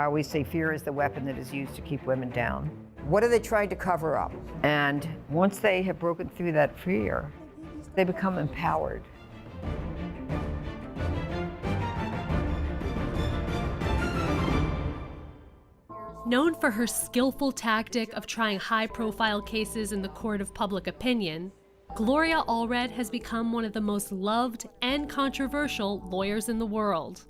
always say fear is the weapon that is used to keep women down. What are they trying to cover up? And once they have broken through that fear, they become empowered. Known for her skillful tactic of trying high-profile cases in the court of public opinion, Gloria Allred has become one of the most loved and controversial lawyers in the world.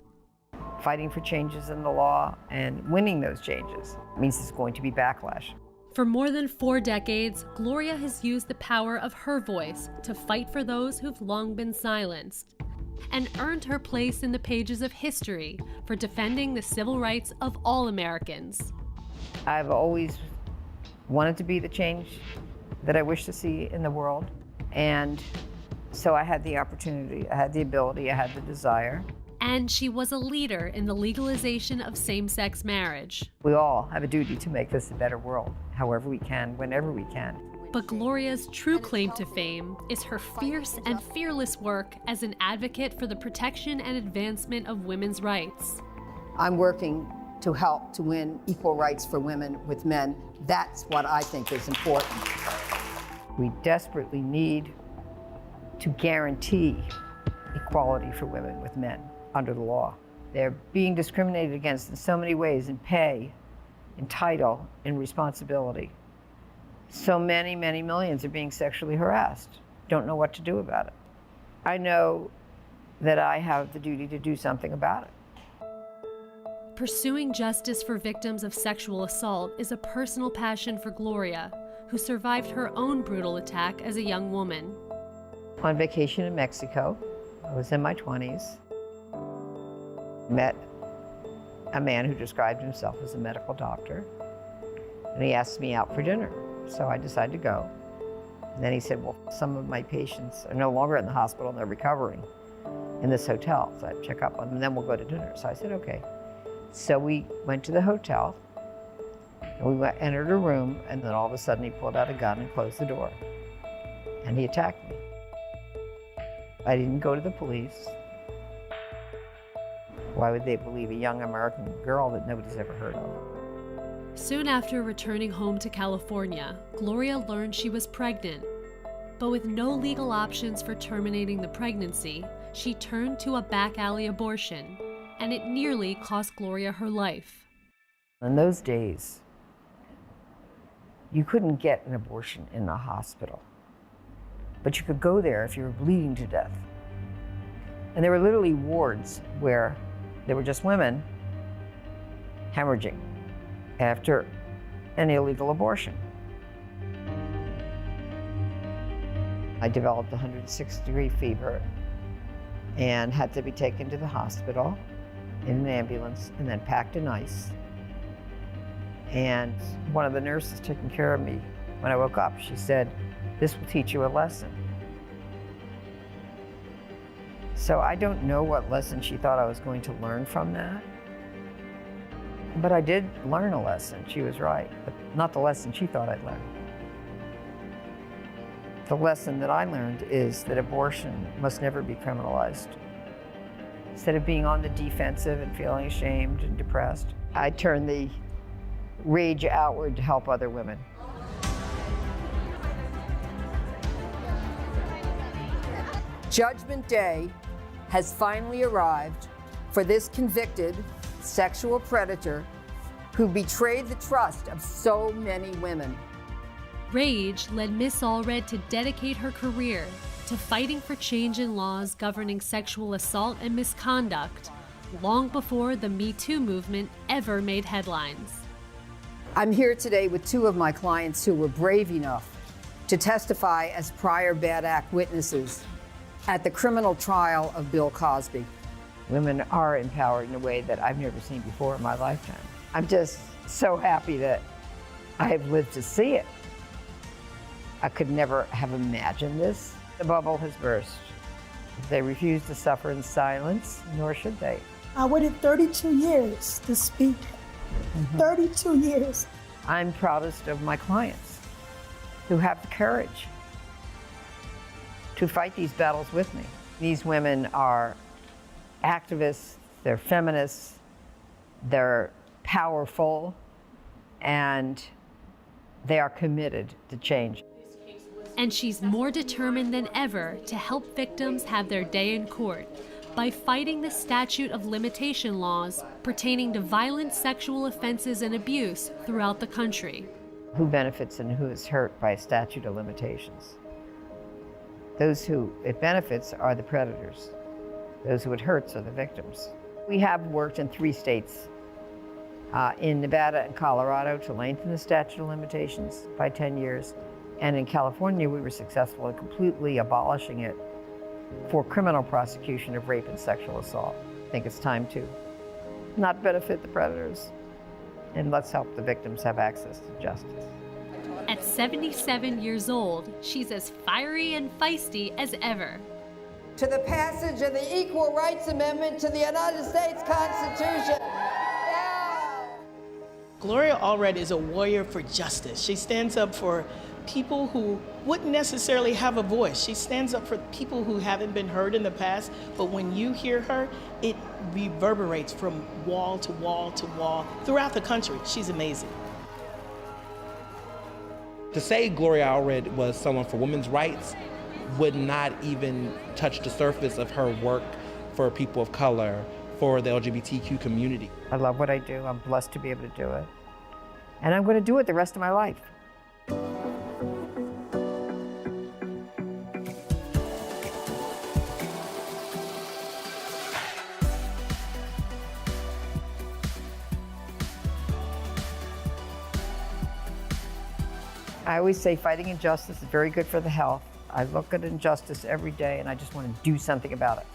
Fighting for changes in the law and winning those changes means there's going to be backlash. For more than 4 decades, Gloria has used the power of her voice to fight for those who've long been silenced, and earned her place in the pages of history for defending the civil rights of all Americans. I've always wanted to be the change that I wish to see in the world, and so I had the opportunity, I had the ability, I had the desire. And she was a leader in the legalization of same-sex marriage. We all have a duty to make this a better world, however we can, whenever we can. But Gloria's true claim to fame is her fierce and fearless work as an advocate for the protection and advancement of women's rights. I'm working to help to win equal rights for women with men. That's what I think is important. We desperately need to guarantee equality for women with men under the law. They're being discriminated against in so many ways, in pay, in title, in responsibility. So many, many millions are being sexually harassed. Don't know what to do about it. I know that I have the duty to do something about it. Pursuing justice for victims of sexual assault is a personal passion for Gloria, who survived her own brutal attack as a young woman. On vacation in Mexico, I was in my 20s, met a man who described himself as a medical doctor, and he asked me out for dinner. So I decided to go. And then he said, well, some of my patients are no longer in the hospital and they're recovering in this hotel. So I'd check up on them and then we'll go to dinner. So I said, okay. So we went to the hotel and we entered a room, and then all of a sudden he pulled out a gun and closed the door. And he attacked me. I didn't go to the police. Why would they believe a young American girl that nobody's ever heard of? Soon after returning home to California, Gloria learned she was pregnant. But with no legal options for terminating the pregnancy, she turned to a back alley abortion, and it nearly cost Gloria her life. In those days, you couldn't get an abortion in the hospital, but you could go there if you were bleeding to death. And there were literally wards where there were just women hemorrhaging after an illegal abortion. I developed 106-degree fever and had to be taken to the hospital in an ambulance and then packed in ice. And one of the nurses taking care of me, when I woke up, she said, "This will teach you a lesson." So I don't know what lesson she thought I was going to learn from that. But I did learn a lesson. She was right, but not the lesson she thought I'd learn. The lesson that I learned is that abortion must never be criminalized. Instead of being on the defensive and feeling ashamed and depressed, I turned the rage outward to help other women. Judgment Day has finally arrived for this convicted sexual predator who betrayed the trust of so many women. Rage led Miss Allred to dedicate her career to fighting for change in laws governing sexual assault and misconduct, long before the Me Too movement ever made headlines. I'm here today with 2 of my clients who were brave enough to testify as prior bad act witnesses at the criminal trial of Bill Cosby. Women are empowered in a way that I've never seen before in my lifetime. I'm just so happy that I have lived to see it. I could never have imagined this. The bubble has burst. They refuse to suffer in silence, nor should they. I waited 32 years to speak. 32 years. I'm proudest of my clients who have the courage to fight these battles with me. These women are activists, they're feminists, they're powerful, and they are committed to change. And she's more determined than ever to help victims have their day in court by fighting the statute of limitation laws pertaining to violent sexual offenses and abuse throughout the country. Who benefits and who is hurt by a statute of limitations? Those who it benefits are the predators. Those who it hurts are the victims. We have worked in 3 states, in Nevada and Colorado, to lengthen the statute of limitations by 10 years. And in California, we were successful in completely abolishing it for criminal prosecution of rape and sexual assault. I think it's time to not benefit the predators, and let's help the victims have access to justice. At 77 years old, she's as fiery and feisty as ever. To the passage of the Equal Rights Amendment to the United States Constitution. Yeah. Gloria Allred is a warrior for justice. She stands up for people who wouldn't necessarily have a voice. She stands up for people who haven't been heard in the past, but when you hear her, it reverberates from wall to wall to wall throughout the country. She's amazing. To say Gloria Allred was someone for women's rights would not even touch the surface of her work for people of color, for the LGBTQ community. I love what I do. I'm blessed to be able to do it. And I'm going to do it the rest of my life. I always say fighting injustice is very good for the health. I look at injustice every day and I just want to do something about it.